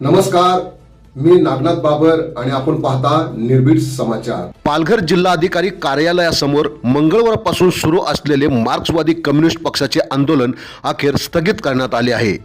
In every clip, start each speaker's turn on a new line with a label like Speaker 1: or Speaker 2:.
Speaker 1: नमस्कार, मी नागनाथ बाबर आणि आपण पाहता निर्भीड समाचार।
Speaker 2: पालघर जिल्हाधिकारी कार्यालयासमोर मंगळवारपासून सुरू असलेले मार्क्सवादी कम्युनिस्ट पक्षाचे आंदोलन अखेर स्थगित करण्यात आले आहे।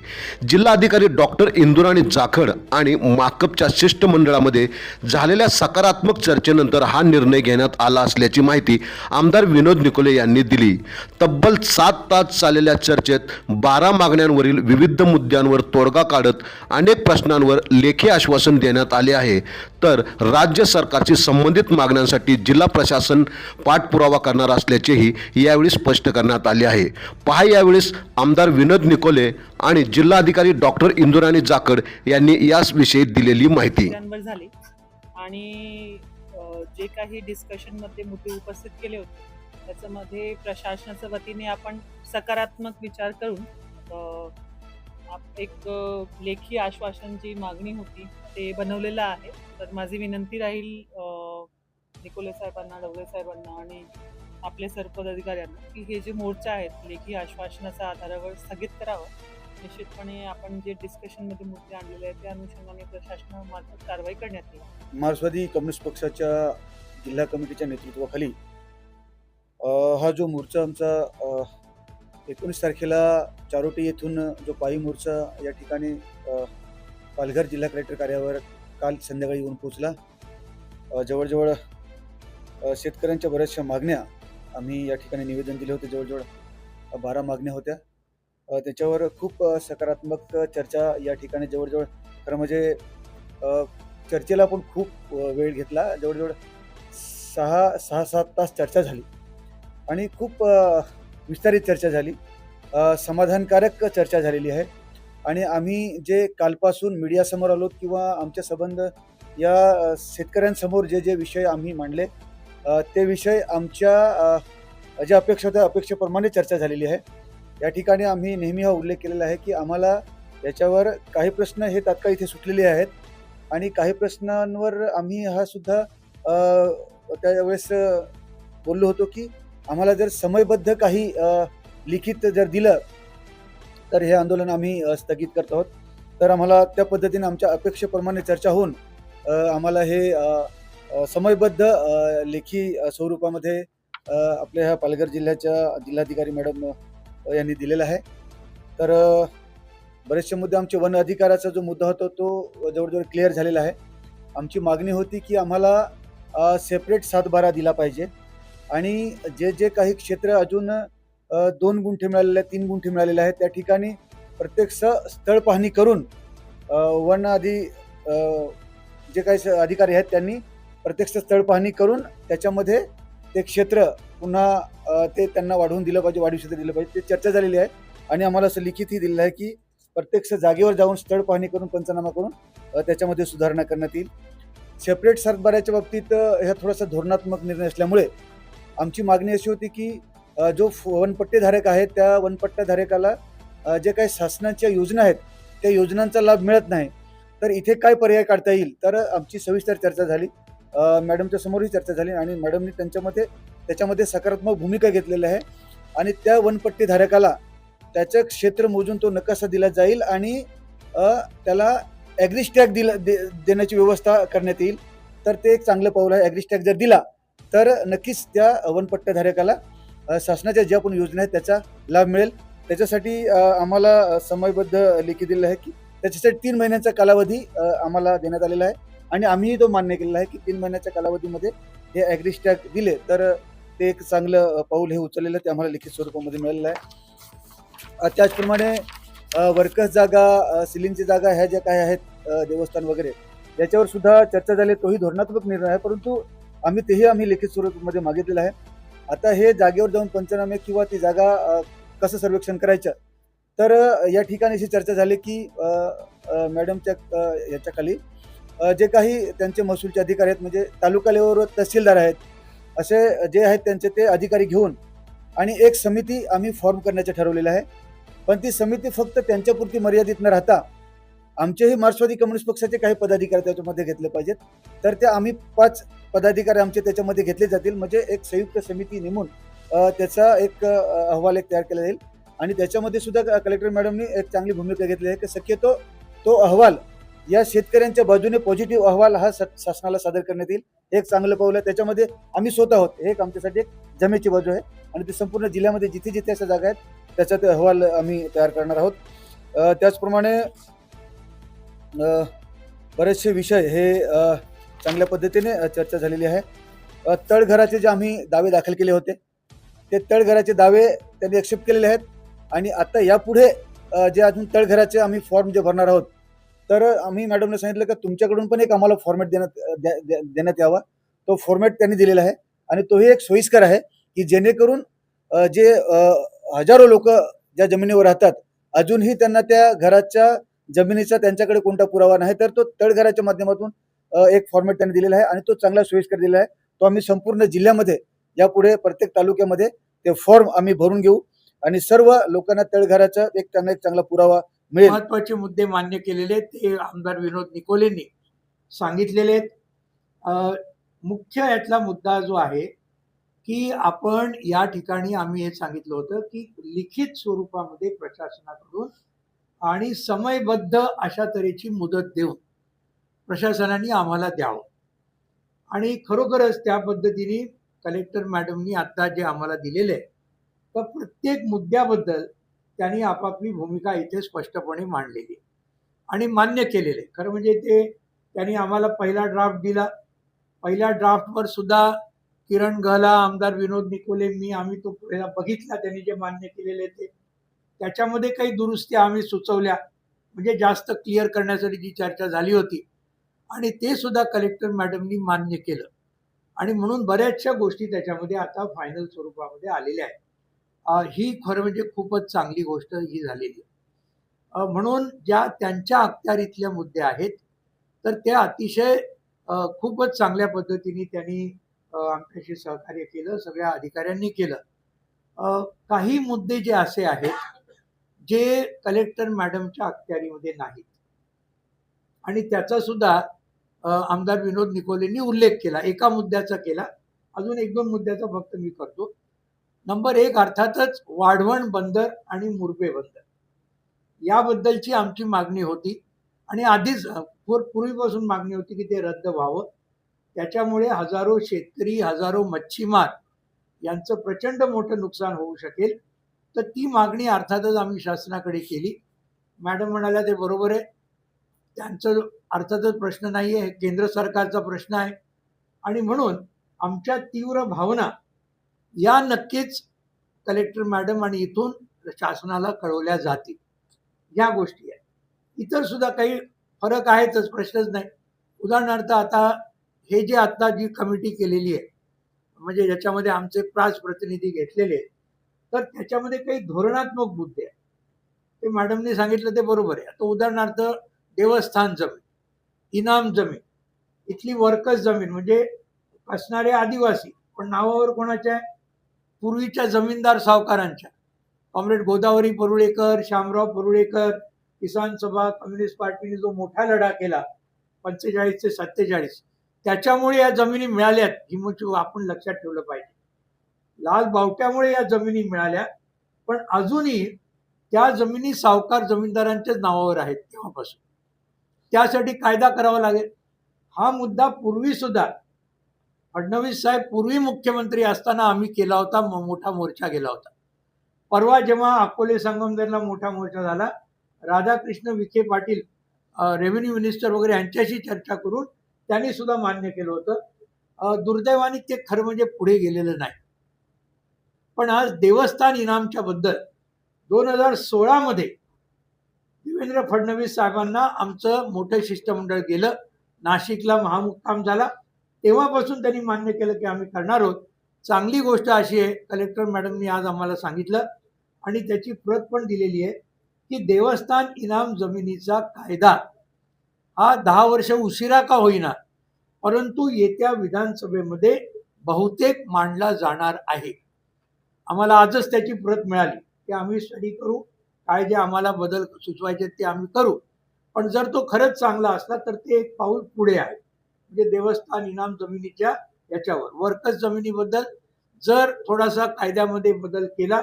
Speaker 2: जिल्हाधिकारी डॉक्टर इंदुराणी जाखड आणि माकपच्या शिष्टमंडळामध्ये झालेल्या सकारात्मक चर्चेनंतर हा निर्णय घेण्यात आला असल्याची माहिती आमदार विनोद निकोले यांनी दिली। तब्बल 7 तास चाललेल्या चर्चेत 12 मागण्यांवरील विविध मुद्द्यांवर तोडगा काढत अनेक प्रश्नांवर लेखी आश्वासन देण्यात आले आहे, तर राज्य सरकारची संबंधित मागण्यांसाठी जिल्हा प्रशासन पाठपुरावा करणार असल्याचेही यावेळी स्पष्ट करण्यात आले आहे। पहा यावेळेस आमदार विनोद निकोले आणि जिल्हाधिकारी डॉक्टर इंदुराणी जाखड यांनी याविषयी दिलेली माहिती।
Speaker 3: झाली आणि जे काही डिस्कशन मध्ये मुद्दे उपस्थित केले होते त्याच्यामध्ये प्रशासनाच्या वतीने आपण सकारात्मक विचार करून एक लेखी आश्वासन जी मागणी होती ते बनवलेलं आहे। तर माझी विनंती राहील निकोले साहेबांना, डवळे साहेबांना आणि आपले सर्व पदाधिकाऱ्यांना की हे जे मोर्चा आहेत लेखी आश्वासनाच्या आधारावर स्थगित करावं। निश्चितपणे आपण जे डिस्कशनमध्ये मुद्दे आणलेले आहेत त्या अनुषंगाने प्रशासनामार्फत कारवाई करण्यात येईल।
Speaker 4: मार्क्सवादी कम्युनिस्ट पक्षाच्या जिल्हा कमिटीच्या नेतृत्वाखाली हा जो मोर्चा आमचा 19 तारखेला चारोटी येथून जो पायी मोर्चा या ठिकाणी पालघर जिल्हा कलेक्टर कार्यालयावर काल संध्याकाळी येऊन पोहोचला। जवळजवळ शेतकऱ्यांच्या बऱ्याचशा मागण्या आम्ही या ठिकाणी निवेदन दिले होते। जवळजवळ 12 मागण्या होत्या। त्याच्यावर खूप सकारात्मक चर्चा या ठिकाणी जवळजवळ खरं म्हणजे चर्चेला पण खूप वेळ घेतला। जवळजवळ 6-7 तास चर्चा झाली आणि खूप विस्तारित चर्चा झाली, समाधानकारक चर्चा झालेली आहे। आणि आम्ही जे कालपासून मीडियासमोर आलो किंवा आमचे संबंध या शेतकऱ्यांसमोर जे विषय आम्ही मांडले ते विषय आमच्या ज्या अपेक्षा होत्या अपेक्षेप्रमाणे चर्चा झालेली आहे। या ठिकाणी आम्ही नेहमी हा उल्लेख केलेला आहे की आम्हाला याच्यावर काही प्रश्न हे तात्काळ इथे सुटलेले आहेत आणि काही प्रश्नांवर आम्ही हा सुद्धा त्यावेळेस बोललो होतो की आम्हाला जर समयबद्ध काही लिखित जर दिलं तर हे आंदोलन आम्ही स्थगित करत आहोत। तर आम्हाला त्या पद्धतीने आमच्या अपेक्षेप्रमाणे चर्चा होऊन आम्हाला हे समयबद्ध लेखी स्वरूपामध्ये आपल्या ह्या पालघर जिल्ह्याच्या जिल्हाधिकारी मॅडम यांनी दिलेला आहे। तर बरेचसे मुद्दे आमचे वन अधिकाराचा जो मुद्दा होता तो जवळजवळ क्लिअर झालेला आहे। आमची मागणी होती की आम्हाला सेपरेट 7/12 दिला पाहिजे आणि जे काही क्षेत्र अजून 2 गुंठे मिळालेले आहेत, 3 गुंठे मिळालेले आहेत त्या ठिकाणी प्रत्यक्ष स्थळ पाहणी करून वन जे काही अधिकारी आहेत त्यांनी प्रत्यक्ष स्थळ पाहणी करून त्याच्यामध्ये ते क्षेत्र पुन्हा ते त्यांना वाढवून दिलं पाहिजे, वाढीव क्षेत्र दिलं पाहिजे। ते चर्चा झालेली आहे आणि आम्हाला असं लिखितही दिलेलं आहे की प्रत्यक्ष जागेवर जाऊन स्थळ पाहणी करून पंचनामा करून त्याच्यामध्ये सुधारणा करण्यात येईल। सेपरेट 7/12च्या बाबतीत हा थोडासा धोरणात्मक निर्णय असल्यामुळे आमची मागणी अशी होती की जो वनपट्टेधारक आहे त्या वनपट्टेधारकाला जे काही शासनाच्या योजना आहेत त्या योजनांचा लाभ मिळत नाही, तर इथे काय पर्याय काढता येईल। तर आमची सविस्तर चर्चा झाली, मॅडमच्या समोरही चर्चा झाली आणि मॅडमनी त्याच्यामध्ये सकारात्मक भूमिका घेतलेली आहे आणि त्या वनपट्टेधारकाला त्याचं क्षेत्र मोजून तो नकाशा दिला जाईल आणि त्याला ॲग्रिस्टॅग देण्याची व्यवस्था करण्यात येईल। तर ते एक चांगलं पाऊल आहे। ॲग्रिस्टॅग जर दिला तर नक्कीच त्या वनपट्टेधारकाला शासनाच्या ज्या पण योजना आहेत त्याचा लाभ मिळेल। त्याच्यासाठी आम्हाला समयबद्ध लेखी दिलेलं आहे की त्याच्यासाठी 3 महिन्यांचा कालावधी आम्हाला देण्यात आलेला आहे आणि आम्हीही तो मान्य केलेला आहे की 3 महिन्याच्या कालावधीमध्ये हे ॲग्रिस्टॅग दिले तर ते एक चांगलं पाऊल हे उचललेलं ते आम्हाला लिखित स्वरूपामध्ये मिळालेलं आहे। त्याचप्रमाणे वर्कर्स जागा, सिलिंगची जागा ह्या ज्या काही आहेत देवस्थान वगैरे याच्यावर सुद्धा चर्चा झाली, तोही धोरणात्मक निर्णय आहे, परंतु आम्ही लिखित स्वरूपामध्ये मागितलेलं आहे। आता हे जागेवर जाऊन पंचनामे किंवा ती जागा कसं सर्वेक्षण करायचं तर या ठिकाणी अशी चर्चा झाली की मॅडमच्या याच्याखाली जे काही त्यांचे महसूलचे अधिकारी आहेत म्हणजे तालुका लेवलवर तहसीलदार आहेत असे जे आहेत त्यांचे ते अधिकारी घेऊन आणि एक समिती आम्ही फॉर्म करण्याचं ठरवलेलं आहे। पण ती समिती फक्त त्यांच्यापुरती मर्यादित न राहता आमचेही मार्क्सवादी कम्युनिस्ट पक्षाचे काही पदाधिकारी त्याच्यामध्ये घेतले पाहिजेत, तर ते आम्ही 5 पदाधिकारी आमचे त्याच्यामध्ये घेतले जातील। म्हणजे एक संयुक्त समिती नेमून त्याचा एक अहवाल तयार केला जाईल आणि त्याच्यामध्ये सुद्धा कलेक्टर मॅडमनी एक चांगली भूमिका घेतली आहे की शक्यतो तो अहवाल या शेतकऱ्यांच्या बाजूने पॉझिटिव्ह अहवाल हा शासनाला सादर करण्यात येईल. हे एक चांगलं पाऊल आहे. त्याच्यामध्ये आम्ही स्वतः आहोत. हे एक आमच्यासाठी एक जमेची बाजू आहे आणि ते संपूर्ण जिल्ह्यामध्ये जिथे जिथे अशा जागा आहेत त्याचा ते अहवाल आम्ही तयार करणार आहोत. त्याचप्रमाणे बरेचसे विषय हे चांगल्या पद्धतीने चर्चा झालेली आहे. तळघराचे जे आम्ही दावे दाखल केले होते ते तळघराचे दावे त्यांनी एक्सेप्ट केलेले आहेत आणि आता यापुढे जे अजून तळघराचे आम्ही फॉर्म जे भरणार आहोत तर आम्ही मॅडमने सांगितलं की तुमच्याकडून पण एक आम्हाला फॉर्मॅट देण्यात यावा. तो फॉर्मॅट त्यांनी दिलेला आहे आणि तोही एक सोयीस्कर आहे की जेणेकरून जे हजारो लोक ज्या जमिनीवर राहतात अजूनही त्यांना त्या घराच्या जमिनीचा त्यांच्याकडे कोणता पुरावा नाही तर तो तळघराच्या माध्यमातून एक फॉर्मॅट त्यांनी दिलेला आहे आणि तो चांगला सोयीस्कर दिलेला आहे. तो आम्ही संपूर्ण जिल्ह्यामध्ये यापुढे प्रत्येक तालुक्यामध्ये ते फॉर्म आम्ही भरून घेऊ आणि सर्व लोकांना तळघराचा एक त्यांना एक चांगला पुरावा मिळेल.
Speaker 5: महत्वाचे मुद्दे मान्य केलेले आहेत ते आमदार विनोद निकोलेंनी सांगितलेले आहेत. मुख्य यातला मुद्दा जो आहे की आपण या ठिकाणी आम्ही हे सांगितलं होतं की लिखित स्वरूपामध्ये प्रशासनाकडून आणि समयबद्ध अशा तऱ्हेची मुदत देऊन प्रशासनाने आम्हाला द्यावं आणि खरोखरच त्या पद्धतीने कलेक्टर मॅडमनी आता जे आम्हाला दिलेले आहे तर प्रत्येक मुद्द्याबद्दल त्यांनी आपापली भूमिका इथे स्पष्टपणे मांडलेली आणि मान्य केलेले. खरं म्हणजे ते त्यांनी आम्हाला पहिला ड्राफ्ट दिला. पहिल्या ड्राफ्टवर सुद्धा किरण गहला, आमदार विनोद निकोले, मी आम्ही तो पहिला बघितला. त्यांनी जे मान्य केलेले ते त्याच्यामध्ये काही दुरुस्त्या आम्ही सुचवल्या म्हणजे जास्त क्लिअर करण्यासाठी जी चर्चा झाली होती आणि ते सुद्धा कलेक्टर मॅडमनी मान्य केलं आणि म्हणून बऱ्याचशा गोष्टी त्याच्यामध्ये आता फायनल स्वरूपामध्ये आलेल्या आहेत. ही खरं म्हणजे खूपच चांगली गोष्ट ही झालेली आहे. म्हणून ज्या त्यांच्या अखत्यारीतल्या मुद्दे आहेत तर त्या अतिशय खूपच चांगल्या पद्धतीने त्यांनी आमच्याशी सहकार्य केलं, सगळ्या अधिकाऱ्यांनी केलं. काही मुद्दे जे असे आहेत जे कलेक्टर मॅडमच्या अखत्यारीमध्ये नाहीत आणि त्याचा सुद्धा आमदार विनोद निकोलेंनी उल्लेख केला. एका मुद्द्याचा केला, अजून एक दोन मुद्द्याचा फक्त मी करतो. नंबर 1 अर्थातच वाढवण बंदर आणि मुरबे बंदर याबद्दलची आमची मागणी होती आणि आधीच पूर्वीपासून मागणी होती की ते रद्द व्हावं. त्याच्यामुळे हजारो शेतकरी, हजारो मच्छीमार यांचं प्रचंड मोठं नुकसान होऊ शकेल. तर ती मागणी अर्थातच आम्ही शासनाकडे केली. मॅडम म्हणाल्या ते बरोबर आहे, त्यांचं अर्थातच प्रश्न नाही आहे, केंद्र सरकारचा प्रश्न आहे आणि म्हणून आमच्या तीव्र भावना या नक्कीच कलेक्टर मॅडम आणि इथून शासनाला कळवल्या जातील. या गोष्टी आहेत. इतर सुद्धा काही फरक आहेतच, प्रश्नच नाही. उदाहरणार्थ आता हे जे आता जी कमिटी केलेली आहे म्हणजे ज्याच्यामध्ये आमचे प्रास प्रतिनिधी घेतलेले आहेत तर त्याच्यामध्ये काही धोरणात्मक मुद्दे आहेत. ते मॅडमने सांगितलं ते बरोबर आहे. आता उदाहरणार्थ देवस्थान जमीन, इनाम जमीन, इथली वर्कर्स जमीन म्हणजे असणारे आदिवासी पण नावावर कोणाच्या आहे, पूर्वीच्या जमीनदार सावकारांच्या. कॉम्रेड गोदावरी परुळेकर, शामराव परुळेकर, किसान सभा, कम्युनिस्ट पार्टीने जो मोठा लढा केला 45 ते 47 त्याच्यामुळे या जमिनी मिळाल्यात ही आपण लक्षात ठेवलं पाहिजे. लाल बावट्यामुळे या जमिनी मिळाल्या पण अजूनही त्या जमिनी सावकार जमीनदारांच्याच नावावर आहेत तेव्हापासून. त्यासाठी कायदा करावा लागेल. हा मुद्दा पूर्वी सुद्धा फडणवीस साहेब पूर्वी मुख्यमंत्री असताना आम्ही केला होता, मोठा मोर्चा गेला होता. परवा जेव्हा अकोले संगमनेरला मोठा मोर्चा झाला राधाकृष्ण विखे पाटील रेव्हेन्यू मिनिस्टर वगैरे यांच्याशी चर्चा करून त्यांनी सुद्धा मान्य केलं होतं. दुर्दैवाने ते खरं म्हणजे पुढे गेलेलं नाही. पण आज देवस्थान इनामच्या बद्दल 2016 मध्ये देवेंद्र फडणवीस साहेबांना आमचं मोठं शिष्टमंडळ गेलं, नाशिकला महामुक्काम झाला, तेव्हापासून त्यांनी मान्य केलं की आम्ही करणार आहोत. चांगली गोष्ट अशी आहे कलेक्टर मॅडमनी आज आम्हाला सांगितलं आणि त्याची प्रत पण दिलेली आहे की देवस्थान इनाम जमिनीचा कायदा हा 10 वर्ष उशिरा का होईना परंतु येत्या विधानसभेमध्ये बहुतेक मांडला जाणार आहे. आम्हाला आजच त्याची प्रत मिळाली की आम्ही स्टडी करू, काय जे आम्हाला बदल सुचवायचे ते आम्ही करू. पण जर तो खरंच चांगला असला तर ते एक पाऊल पुढे आहे. म्हणजे देवस्थान इनाम जमिनीच्या याच्यावर वर्कर्स जमिनीबद्दल जर थोडासा कायद्यामध्ये बदल केला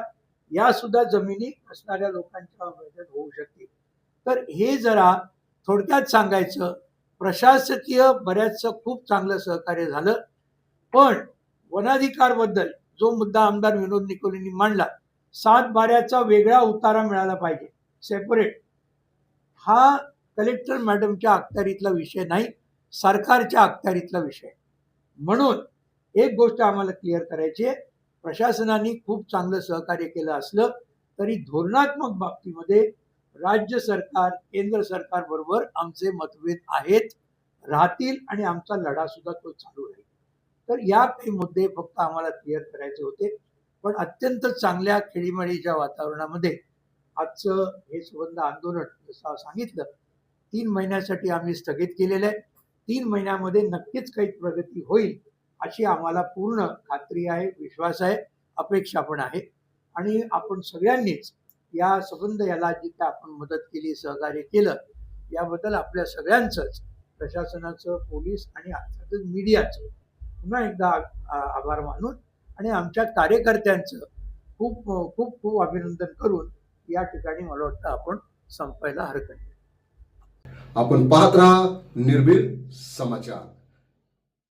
Speaker 5: या सुद्धा जमिनी असणाऱ्या लोकांच्या मदत होऊ शकते. तर हे जरा थोडक्यात सांगायचं, प्रशासकीय बऱ्याचसं खूप चांगलं सहकार्य झालं, पण वनाधिकारबद्दल जो मुद्दा आमदार विनोद निकोलेंनी मांडला, 7/12चा वेगळा उतारा मिळाला पाहिजे, सेपरेट, हा कलेक्टर मॅडमच्या अखत्यारीतला विषय नाही, सरकारच्या अखत्यारीतला विषय. म्हणून एक गोष्ट आम्हाला क्लिअर करायची आहे, प्रशासनाने खूप चांगलं सहकार्य केलं असलं तरी धोरणात्मक बाबतीमध्ये राज्य सरकार, केंद्र सरकार बरोबर आमचे मतभेद आहेत, राहतील आणि आमचा लढा सुद्धा तो चालू राहील. तर या काही मुद्दे फक्त आम्हाला क्लिअर करायचे होते. पण अत्यंत चांगल्या खेळीमेळीच्या वातावरणामध्ये आजचं हे सुबंध आंदोलन जसं सांगितलं 3 महिन्यासाठी आम्ही स्थगित केलेलं आहे. 3 महिन्यामध्ये नक्कीच काही प्रगती होईल अशी आम्हाला पूर्ण खात्री आहे, विश्वास आहे, अपेक्षा पण आहे. आणि आपण सगळ्यांनीच या सबंध याला जी काय आपण मदत केली, सहकार्य केलं, याबद्दल आपल्या सगळ्यांचंच, प्रशासनाचं, पोलीस आणि अर्थातच मीडियाचं पुन्हा एकदा आभार मानून आणि आमच्या कार्यकर्त्यांचं खूप खूप खूप अभिनंदन करून या ठिकाणी मला वाटतं आपण संपायला हरकत नाही.
Speaker 1: आपण पाहत राहा निर्भीड समाचार.